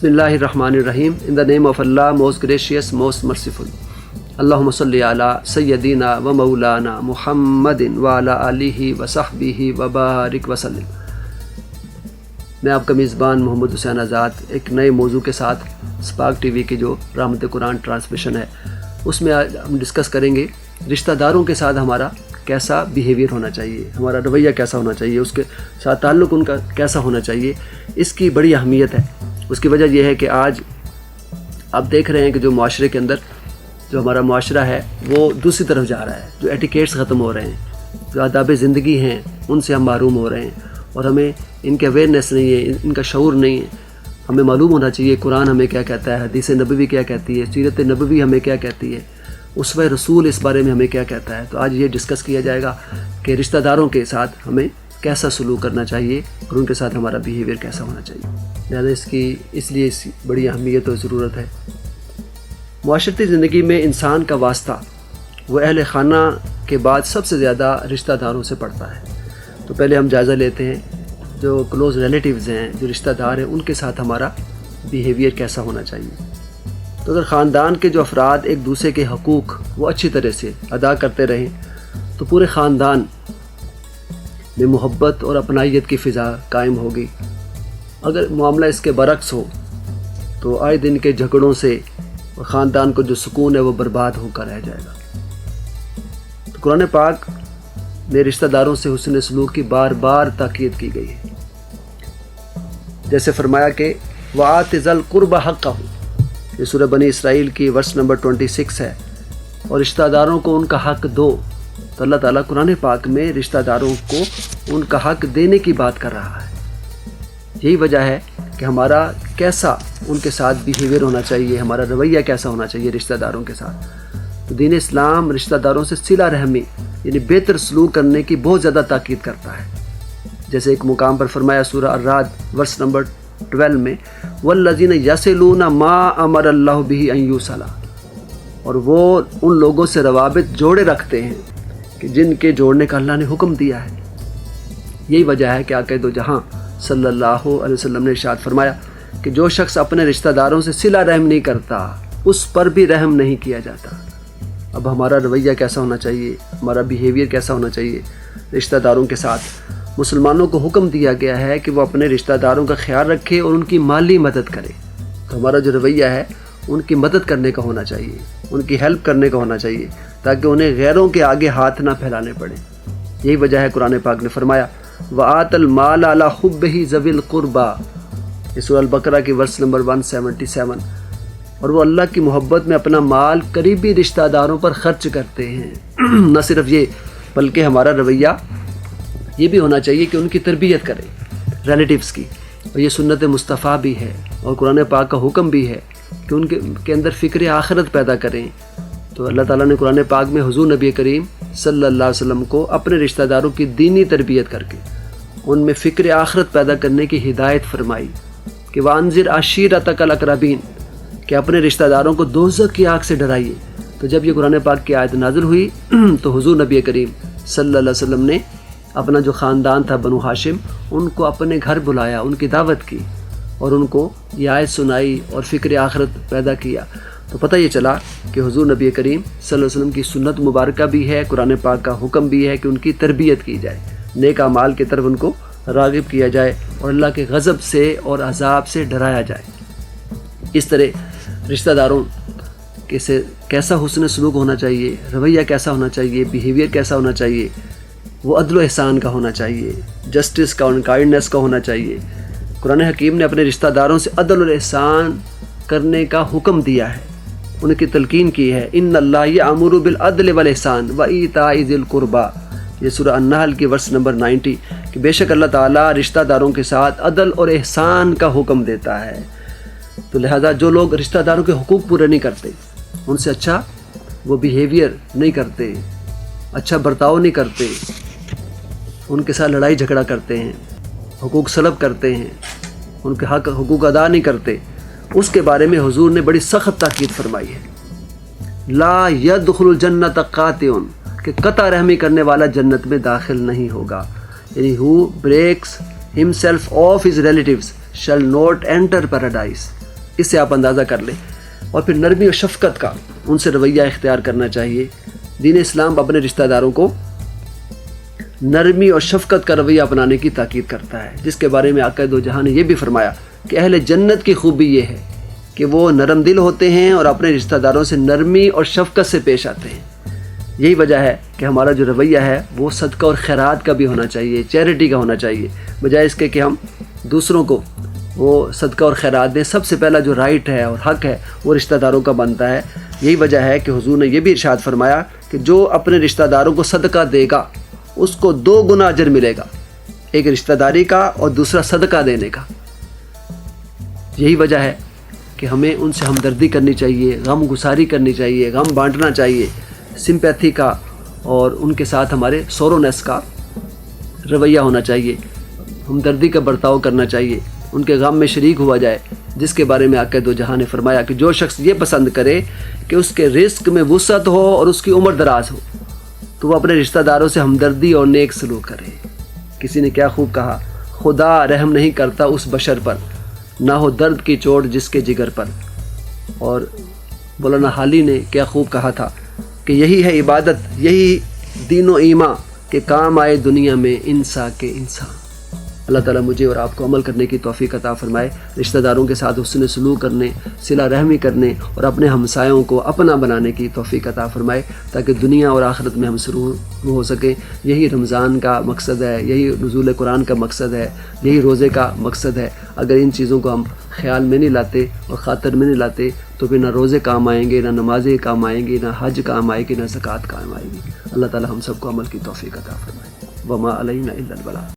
اللہ الرحمن الرحیم. In the name of Allah, most gracious, most merciful. اللہم صلی علی سیدنا و مولانا محمد وعلی آلہ و صحبہ وبارک وسلم. میں آپ کا میزبان محمد حسین آزاد ایک نئے موضوع کے ساتھ اسپاک ٹی وی کی جو رحمت قرآن ٹرانسمیشن ہے اس میں آج ہم ڈسکس کریں گے رشتہ داروں کے ساتھ ہمارا کیسا بیہیویئر ہونا چاہیے، ہمارا رویہ کیسا ہونا چاہیے، اس کے ساتھ تعلق ان کا کیسا ہونا چاہیے. اس کی بڑی اہمیت ہے. اس کی وجہ یہ ہے کہ آج آپ دیکھ رہے ہیں کہ جو معاشرے کے اندر جو ہمارا معاشرہ ہے وہ دوسری طرف جا رہا ہے. جو ایٹیکیٹس ختم ہو رہے ہیں، جو آداب زندگی ہیں ان سے ہم محروم ہو رہے ہیں اور ہمیں ان کے اویئرنیس نہیں ہے، ان کا شعور نہیں ہے. ہمیں معلوم ہونا چاہیے قرآن ہمیں کیا کہتا ہے، حدیث نبوی کیا کہتی ہے، سیرت نبوی ہمیں کیا کہتی ہے، اسوہ رسول اس بارے میں ہمیں کیا کہتا ہے. تو آج یہ ڈسکس کیا جائے گا کہ رشتہ داروں کے ساتھ ہمیں کیسا سلوک کرنا چاہیے اور ان کے ساتھ ہمارا بیہیویئر کیسا ہونا چاہیے. لہٰذا اس لیے بڑی اہمیت اور ضرورت ہے. معاشرتی زندگی میں انسان کا واسطہ وہ اہل خانہ کے بعد سب سے زیادہ رشتہ داروں سے پڑتا ہے. تو پہلے ہم جائزہ لیتے ہیں جو کلوز ریلیٹیوز ہیں، جو رشتہ دار ہیں، ان کے ساتھ ہمارا بیہیویئر کیسا ہونا چاہیے. تو اگر خاندان کے جو افراد ایک دوسرے کے حقوق وہ اچھی طرح سے ادا کرتے رہیں تو پورے خاندان میں محبت اور اپنائیت کی فضا قائم ہوگی. اگر معاملہ اس کے برعکس ہو تو آئے دن کے جھگڑوں سے خاندان کو جو سکون ہے وہ برباد ہو کر رہ جائے گا. تو قرآن پاک میں رشتہ داروں سے حسن سلوک کی بار بار تاکید کی گئی ہے. جیسے فرمایا کہ وَآتِ ذَا الْقُرْبَ حَقَّهُ، یہ سورہ بنی اسرائیل کی ورس نمبر 26 ہے. اور رشتہ داروں کو ان کا حق دو. تو اللہ تعالیٰ قرآن پاک میں رشتہ داروں کو ان کا حق دینے کی بات کر رہا ہے. یہی وجہ ہے کہ ہمارا کیسا ان کے ساتھ بیہیویئر ہونا چاہیے، ہمارا رویہ کیسا ہونا چاہیے رشتہ داروں کے ساتھ. تو دین اسلام رشتہ داروں سے صلہ رحمی یعنی بہتر سلوک کرنے کی بہت زیادہ تاکید کرتا ہے. جیسے ایک مقام پر فرمایا سورہ الرعد ورس نمبر 12 میں وَالَّذِينَ يَصِلُونَ مَا أَمَرَ اللَّهُ بِهِ أَن يُوصَلَ، اور وہ ان لوگوں سے روابط جوڑے رکھتے ہیں کہ جن کے جوڑنے کا اللہ نے حکم دیا ہے. یہی وجہ ہے کہ آقا دو جہاں صلی اللہ علیہ وسلم نے ارشاد فرمایا کہ جو شخص اپنے رشتہ داروں سے صلہ رحم نہیں کرتا اس پر بھی رحم نہیں کیا جاتا. اب ہمارا رویہ کیسا ہونا چاہیے، ہمارا بیہیویئر کیسا ہونا چاہیے رشتہ داروں کے ساتھ. مسلمانوں کو حکم دیا گیا ہے کہ وہ اپنے رشتہ داروں کا خیال رکھے اور ان کی مالی مدد کرے. تو ہمارا جو رویہ ہے ان کی مدد کرنے کا ہونا چاہیے، ان کی ہیلپ کرنے کا ہونا چاہیے تاکہ انہیں غیروں کے آگے ہاتھ نہ پھیلانے پڑے. یہی وجہ ہے قرآن پاک نے فرمایا وَآتَ الْمَالَ عَلَىٰ حُبِّهِ ذَوِي الْقُرْبَىٰ، یہ سورہ البقرہ کی ورس نمبر 177. اور وہ اللہ کی محبت میں اپنا مال قریبی رشتہ داروں پر خرچ کرتے ہیں. نہ صرف یہ بلکہ ہمارا رویہ یہ بھی ہونا چاہیے کہ ان کی تربیت کریں ریلیٹیوز کی. اور یہ سنت مصطفیٰ بھی ہے اور قرآن پاک کا حکم بھی ہے کہ ان کے اندر فکر آخرت پیدا کریں. تو اللہ تعالیٰ نے قرآن پاک میں حضور نبی کریم صلی اللہ علیہ وسلم کو اپنے رشتہ داروں کی دینی تربیت کر کے ان میں فکر آخرت پیدا کرنے کی ہدایت فرمائی کہ وَأَنذِرْ عَشِيرَتَكَ الْأَقْرَبِينَ، کہ اپنے رشتہ داروں کو دوزخ کی آگ سے ڈرائیے. تو جب یہ قرآن پاک کی آیت نازل ہوئی تو حضور نبی کریم صلی اللہ علیہ وسلم نے اپنا جو خاندان تھا بنو ہاشم ان کو اپنے گھر بلایا، ان کی دعوت کی اور ان کو یہ آیت سنائی اور فکر آخرت پیدا کیا. تو پتہ یہ چلا کہ حضور نبی کریم صلی اللہ علیہ وسلم کی سنت مبارکہ بھی ہے، قرآن پاک کا حکم بھی ہے کہ ان کی تربیت کی جائے، نیک اعمال کی طرف ان کو راغب کیا جائے اور اللہ کے غضب سے اور عذاب سے ڈرایا جائے. اس طرح رشتہ داروں کے سے کیسا حسن سلوک ہونا چاہیے، رویہ کیسا ہونا چاہیے، بیہیویئر کیسا ہونا چاہیے، وہ عدل و احسان کا ہونا چاہیے، جسٹس کا اور کائنڈنس کا ہونا چاہیے. قرآن حکیم نے اپنے رشتہ داروں سے عدل اور احسان کرنے کا حکم دیا ہے، ان کی تلقین کی ہے. ان اللہ یأمر بالعدل والاحسان وایتاء ذی القربیٰ، یہ سورہ النحل کی ورس نمبر 90، کہ بے شک اللہ تعالیٰ رشتہ داروں کے ساتھ عدل اور احسان کا حکم دیتا ہے. تو لہذا جو لوگ رشتہ داروں کے حقوق پورے نہیں کرتے، ان سے اچھا وہ بیہیویئر نہیں کرتے، اچھا برتاؤ نہیں کرتے، ان کے ساتھ لڑائی جھگڑا کرتے ہیں، حقوق سلب کرتے ہیں، ان کے حقوق ادا نہیں کرتے، اس کے بارے میں حضور نے بڑی سخت تاکید فرمائی ہے. لا يدخل الجنت قاطع، کہ قطع رحمی کرنے والا جنت میں داخل نہیں ہوگا. یعنی who breaks himself off his relatives shall not enter paradise. اس سے آپ اندازہ کر لیں۔ اور پھر نرمی و شفقت کا ان سے رویہ اختیار کرنا چاہیے۔ دین اسلام اپنے رشتہ داروں کو نرمی اور شفقت کا رویہ اپنانے کی تاکید کرتا ہے، جس کے بارے میں آقا دو جہاں نے یہ بھی فرمایا کہ اہل جنت کی خوبی یہ ہے کہ وہ نرم دل ہوتے ہیں اور اپنے رشتہ داروں سے نرمی اور شفقت سے پیش آتے ہیں۔ یہی وجہ ہے کہ ہمارا جو رویہ ہے وہ صدقہ اور خیرات کا بھی ہونا چاہیے، چیریٹی کا ہونا چاہیے، بجائے اس کے کہ ہم دوسروں کو وہ صدقہ اور خیرات دیں۔ سب سے پہلا جو رائٹ ہے اور حق ہے وہ رشتہ داروں کا بنتا ہے۔ یہی وجہ ہے کہ حضور نے یہ بھی ارشاد فرمایا کہ جو اپنے رشتہ داروں کو صدقہ دے گا اس کو 2 گنا اجر ملے گا، ایک رشتہ داری کا اور دوسرا صدقہ دینے کا۔ یہی وجہ ہے کہ ہمیں ان سے ہمدردی کرنی چاہیے، غم گساری کرنی چاہیے، غم بانٹنا چاہیے، سمپیتھی کا اور ان کے ساتھ ہمارے سورونیس کا رویہ ہونا چاہیے، ہمدردی کا برتاؤ کرنا چاہیے، ان کے غم میں شریک ہوا جائے، جس کے بارے میں آقا دو جہاں نے فرمایا کہ جو شخص یہ پسند کرے کہ اس کے رزق میں وسعت ہو اور اس کی عمر دراز ہو تو وہ اپنے رشتہ داروں سے ہمدردی اور نیک سلوک کرے۔ کسی نے کیا خوب کہا، خدا رحم نہیں کرتا اس بشر پر نہ ہو درد کی چوٹ جس کے جگر پر۔ اور مولانا حالی نے کیا خوب کہا تھا کہ یہی ہے عبادت، یہی دین و ایمان کہ کام آئے دنیا میں انسان کے انسان۔ اللہ تعالیٰ مجھے اور آپ کو عمل کرنے کی توفیق عطا فرمائے، رشتہ داروں کے ساتھ حسن سلوک کرنے، صلہ رحمی کرنے اور اپنے ہمسایوں کو اپنا بنانے کی توفیق عطا فرمائے تاکہ دنیا اور آخرت میں ہم سرور ہو سکیں۔ یہی رمضان کا مقصد ہے، یہی نزول قرآن کا مقصد ہے، یہی روزے کا مقصد ہے۔ اگر ان چیزوں کو ہم خیال میں نہیں لاتے اور خاطر میں نہیں لاتے تو پھر نہ روزے کام آئیں گے، نہ نمازیں کام آئیں گی، نہ حج کام آئے گی، نہ زکوٰۃ کام آئے گی۔ اللہ تعالیٰ ہم سب کو عمل کی توفیق عطا فرمائے۔ وما علینا الا البلاغ۔